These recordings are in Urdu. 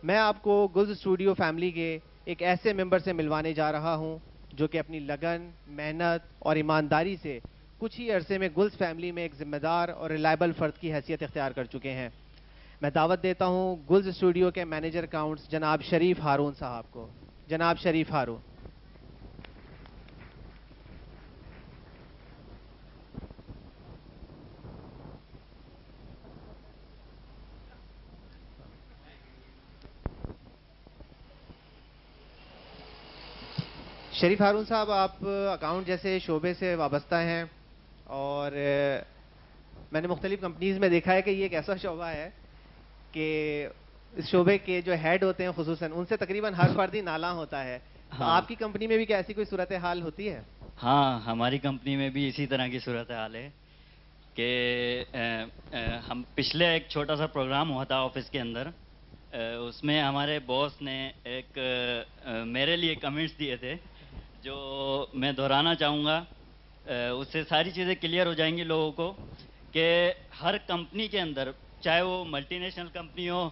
میں آپ کو گلز اسٹوڈیو فیملی کے ایک ایسے ممبر سے ملوانے جا رہا ہوں جو کہ اپنی لگن، محنت اور ایمانداری سے کچھ ہی عرصے میں گلز فیملی میں ایک ذمہ دار اور ریلائبل فرد کی حیثیت اختیار کر چکے ہیں. میں دعوت دیتا ہوں گلز اسٹوڈیو کے مینیجر اکاؤنٹس جناب شریف ہارون صاحب کو. جناب شریف ہارون. شریف ہارون صاحب، آپ اکاؤنٹ جیسے شعبے سے وابستہ ہیں اور میں نے مختلف کمپنیز میں دیکھا ہے کہ یہ ایک ایسا شعبہ ہے کہ اس شعبے کے جو ہیڈ ہوتے ہیں خصوصاً ان سے تقریباً ہر فرد ہی نالاں ہوتا ہے. تو ہاں آپ کی کمپنی میں بھی کیا ایسی کوئی صورتحال ہوتی ہے؟ ہاں ہماری کمپنی میں بھی اسی طرح کی صورتحال ہے کہ ہم پچھلے ایک چھوٹا سا پروگرام ہوا تھا آفس کے اندر. اس میں ہمارے باس نے ایک میرے لیے کمنٹس دیے تھے جو میں دہرانا چاہوں گا. اس سے ساری چیزیں کلیئر ہو جائیں گی لوگوں کو کہ ہر کمپنی کے اندر، چاہے وہ ملٹی نیشنل کمپنی ہو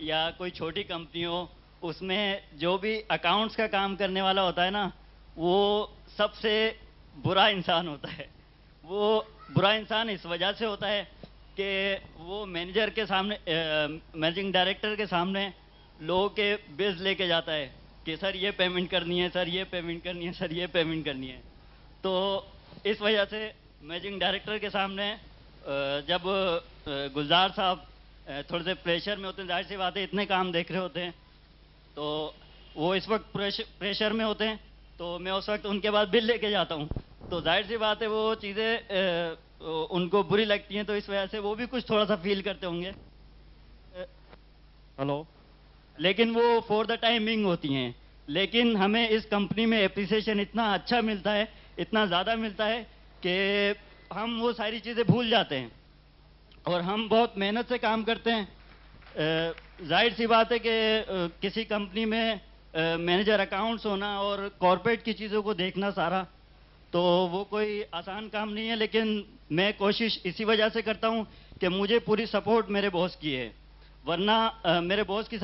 یا کوئی چھوٹی کمپنی ہو، اس میں جو بھی اکاؤنٹس کا کام کرنے والا ہوتا ہے نا، وہ سب سے برا انسان ہوتا ہے. وہ برا انسان اس وجہ سے ہوتا ہے کہ وہ مینیجر کے سامنے، مینیجنگ ڈائریکٹر کے سامنے لوگوں کے بلز لے کے جاتا ہے کہ سر یہ پیمنٹ کرنی ہے، سر یہ پیمنٹ کرنی ہے، سر یہ پیمنٹ کرنی ہے. تو اس وجہ سے مینیجنگ ڈائریکٹر کے سامنے جب گلزار صاحب تھوڑے سے پریشر میں ہوتے ہیں، ظاہر سی بات ہے اتنے کام دیکھ رہے ہوتے ہیں، تو وہ اس وقت پریشر میں ہوتے ہیں، تو میں اس وقت ان کے بعد بل لے کے جاتا ہوں. تو ظاہر سی بات ہے وہ چیزیں ان کو بری لگتی ہیں، تو اس وجہ سے وہ بھی کچھ تھوڑا سا فیل کرتے ہوں گے. ہلو. لیکن وہ فور دا ٹائمنگ ہوتی ہیں. لیکن ہمیں اس کمپنی میں اپریسیشن اتنا اچھا ملتا ہے، اتنا زیادہ ملتا ہے کہ ہم وہ ساری چیزیں بھول جاتے ہیں اور ہم بہت محنت سے کام کرتے ہیں. ظاہر سی بات ہے کہ کسی کمپنی میں مینیجر اکاؤنٹس ہونا اور کارپوریٹ کی چیزوں کو دیکھنا سارا، تو وہ کوئی آسان کام نہیں ہے. لیکن میں کوشش اسی وجہ سے کرتا ہوں کہ مجھے پوری سپورٹ میرے باس کی ہے، ورنہ میرے باس کی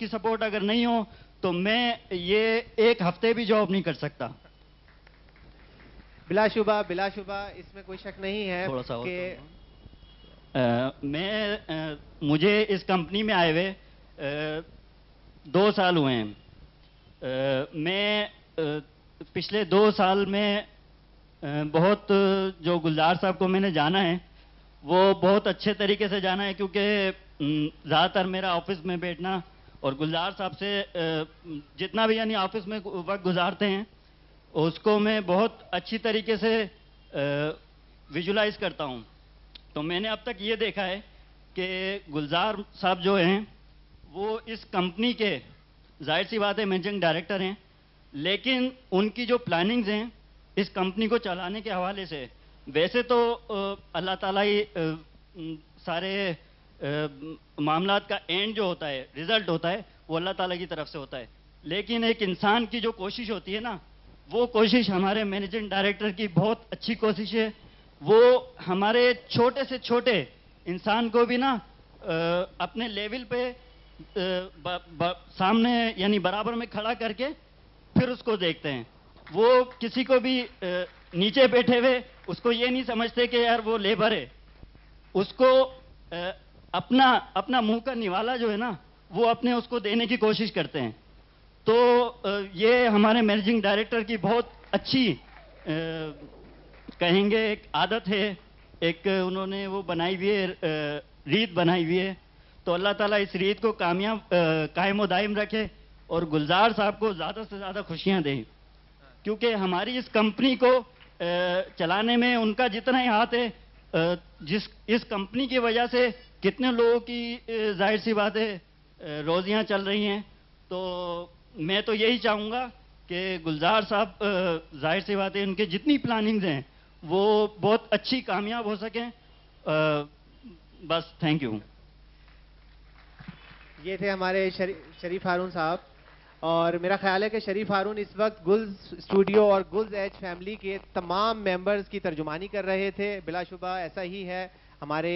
سپورٹ اگر نہیں ہو تو میں یہ ایک ہفتے بھی جاب نہیں کر سکتا. بلا شبہ بلا شبہ اس میں کوئی شک نہیں ہے تھوڑا سا اور کہ مجھے اس کمپنی میں آئے ہوئے 2 سال ہوئے ہیں. میں پچھلے 2 سال میں بہت جو گلزار صاحب کو میں نے جانا ہے وہ بہت اچھے طریقے سے جانا ہے، کیونکہ زیادہ تر میرا آفس میں بیٹھنا اور گلزار صاحب سے جتنا بھی یعنی آفس میں وقت گزارتے ہیں اس کو میں بہت اچھی طریقے سے ویژولائز کرتا ہوں. تو میں نے اب تک یہ دیکھا ہے کہ گلزار صاحب جو ہیں وہ اس کمپنی کے ظاہر سی بات ہے مینیجنگ ڈائریکٹر ہیں، لیکن ان کی جو پلاننگز ہیں اس کمپنی کو چلانے کے حوالے سے، ویسے تو اللہ تعالیٰ ہی سارے معاملات کا اینڈ جو ہوتا ہے، رزلٹ ہوتا ہے، وہ اللہ تعالیٰ کی طرف سے ہوتا ہے. لیکن ایک انسان کی جو کوشش ہوتی ہے نا، وہ کوشش ہمارے مینیجنگ ڈائریکٹر کی بہت اچھی کوشش ہے. وہ ہمارے چھوٹے سے چھوٹے انسان کو بھی نا اپنے لیول پہ سامنے یعنی برابر میں کھڑا کر کے پھر اس کو دیکھتے ہیں. وہ کسی کو بھی نیچے بیٹھے ہوئے اس کو یہ نہیں سمجھتے کہ یار وہ لیبر ہے، اس کو اپنا منہ کا نوالا جو ہے نا وہ اپنے اس کو دینے کی کوشش کرتے ہیں. تو یہ ہمارے مینیجنگ ڈائریکٹر کی بہت اچھی کہیں گے ایک عادت ہے، ایک انہوں نے وہ بنائی ہوئی ہے، ریت بنائی ہوئی ہے. تو اللہ تعالیٰ اس ریت کو کامیاب قائم و دائم رکھے اور گلزار صاحب کو زیادہ سے زیادہ خوشیاں دیں، کیونکہ ہماری اس کمپنی کو چلانے میں ان کا جتنا ہی ہاتھ ہے، اس کمپنی کی وجہ سے کتنے لوگوں کی ظاہر سی بات ہے روزیاں چل رہی ہیں. تو میں تو یہی چاہوں گا کہ گلزار صاحب ظاہر سی بات ہے ان کے جتنی پلاننگز ہیں وہ بہت اچھی کامیاب ہو سکیں. بس تھینک یو. یہ تھے ہمارے شریف ہارون صاحب، اور میرا خیال ہے کہ شریف ہارون اس وقت گلز اسٹوڈیو اور گلز ایج فیملی کے تمام ممبرز کی ترجمانی کر رہے تھے. بلا شبہ ایسا ہی ہے. ہمارے